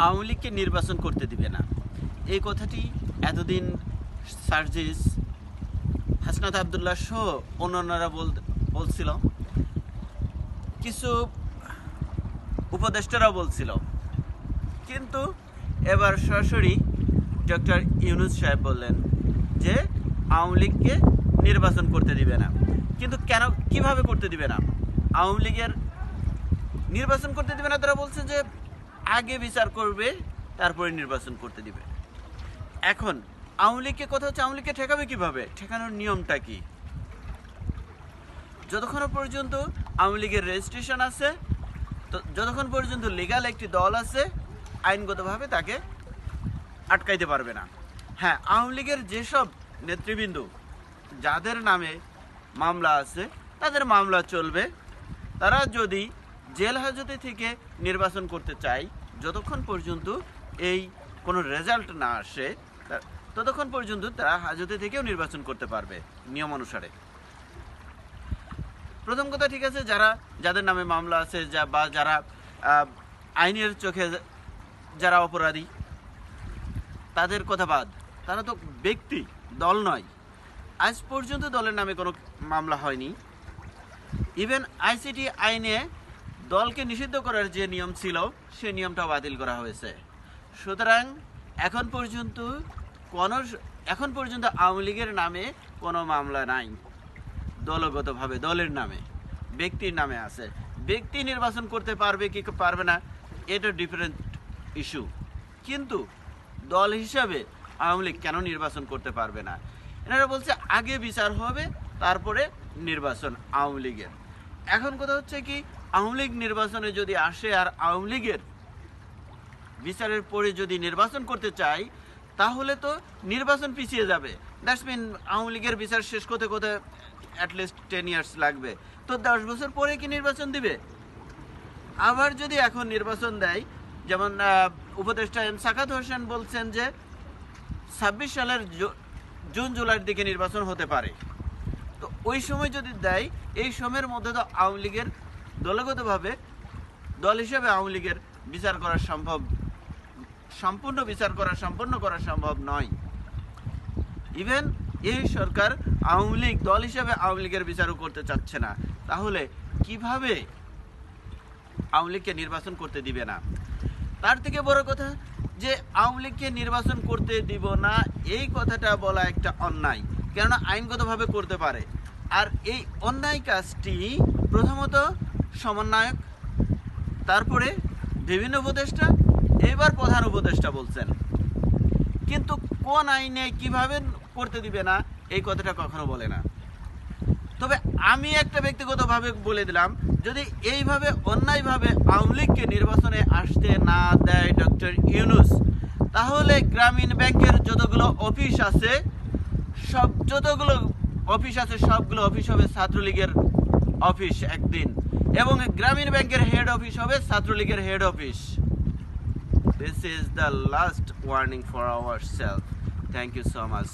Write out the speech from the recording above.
আওয়ামী লীগকে নির্বাচন করতে দিবে না, এই কথাটি এতদিন সার্জিস, হাসনাত আবদুল্লাহ সহ অন্যান্যরা বলছিল, কিছু উপদেষ্টারাও বলছিল, কিন্তু এবার সরাসরি ডক্টর ইউনূস সাহেব বললেন যে আওয়ামী লীগকে নির্বাচন করতে দিবে না। কিন্তু কেন, কিভাবে করতে দিবে না? আওয়ামী লীগের নির্বাচন করতে দিবে না, তারা বলছে যে আগে বিচার করবে তারপরে নির্বাচন করতে দিবে। এখন আওয়ামী লীগকে কথা হচ্ছে, আওয়ামী লীগকে ঠেকাবে কিভাবে? ঠেকানোর নিয়মটা কি? যতক্ষণ পর্যন্ত আওয়ামী লীগের রেজিস্ট্রেশন আছে, তো যতক্ষণ পর্যন্ত লিগ্যাল একটি দল আছে, আইনগতভাবে তাকে আটকাইতে পারবে না। হ্যাঁ, আওয়ামী লীগের যেসব নেতৃবৃন্দ যাদের নামে মামলা আছে তাদের মামলা চলবে। তারা যদি জেল হাজতে থেকে নির্বাচন করতে চায়, যতক্ষণ পর্যন্ত এই কোনো রেজাল্ট না আসে ততক্ষণ পর্যন্ত তারা হাজতে থেকেও নির্বাচন করতে পারবে নিয়ম অনুসারে। প্রথম কথা, ঠিক আছে, যাদের নামে মামলা আছে বা যারা আইনের চোখে যারা অপরাধী, তাদের কথা বাদ, তারা তো ব্যক্তি, দল নয়। আজ পর্যন্ত দলের নামে কোনো মামলা হয়নি। ইভেন আইসিটি আইনে দলকে নিষিদ্ধ করার যে নিয়ম ছিল সে নিয়মটা বাতিল করা হয়েছে। সুতরাং এখন পর্যন্ত আওয়ামী লীগের নামে কোনো মামলা নাই। দলগতভাবে দলের নামে, ব্যক্তির নামে আছে। ব্যক্তি নির্বাচন করতে পারবে কি পারবে না এটা ডিফারেন্ট ইস্যু, কিন্তু দল হিসাবে আওয়ামী লীগ কেন নির্বাচন করতে পারবে না? এনারা বলছে আগে বিচার হবে তারপরে নির্বাচন আওয়ামী লীগের। এখন কথা হচ্ছে কি, আওয়ামী লীগ নির্বাচনে যদি আসে আর আওয়ামী লীগের বিচারের পরে যদি নির্বাচন করতে চাই, তাহলে তো নির্বাচন পিছিয়ে যাবে। দ্যাটস মিন আওয়ামী লীগের বিচার শেষ করতে অ্যাটলিস্ট 10 ইয়ার্স লাগবে। তো 10 বছর পরে কি নির্বাচন দিবে? আবার যদি এখন নির্বাচন দেয়, যেমন উপদেষ্টা এম সাখাত হোসেন বলছেন যে 26 সালের জুন জুলাইয়ের দিকে নির্বাচন হতে পারে। তো ওই সময় যদি দেয়, এই সময়ের মধ্যে তো আওয়ামী লীগের দলগতভাবে দল হিসেবে আওয়ামী লীগের বিচার করা সম্পূর্ণ করা সম্ভব নয়। ইভেন এই সরকার আওয়ামী লীগ দল হিসেবে আওয়ামী লীগের বিচারও করতে চাচ্ছে না। তাহলে কিভাবে আওয়ামী লীগকে নির্বাচন করতে দিবে না? তার থেকে বড় কথা যে আওয়ামী লীগকে নির্বাচন করতে দিব না, এই কথাটা বলা একটা অন্যায়, কেননা আইনগতভাবে করতে পারে। আর এই অন্যায় কাজটি প্রথমত সমন্বয়ক, তারপরে বিভিন্ন উপদেষ্টা, এবার প্রধান উপদেষ্টা বলছেন। কিন্তু কোন আইনে কিভাবে করতে দিবে না এই কথাটা কখনো বলে না। তবে আমি একটা ব্যক্তিগতভাবে বলে দিলাম, যদি এইভাবে অন্যায়ভাবে আওয়ামী লীগকে নির্বাচনে আসতে না দেয় ডক্টর ইউনূস, তাহলে গ্রামীণ ব্যাংকের যতগুলো অফিস আছে সবগুলো অফিস হবে ছাত্রলীগের অফিস একদিন, এবং গ্রামীণ ব্যাংকের হেড অফিস হবে ছাত্রলীগের head office. This is the last warning for ourselves. Thank you so much.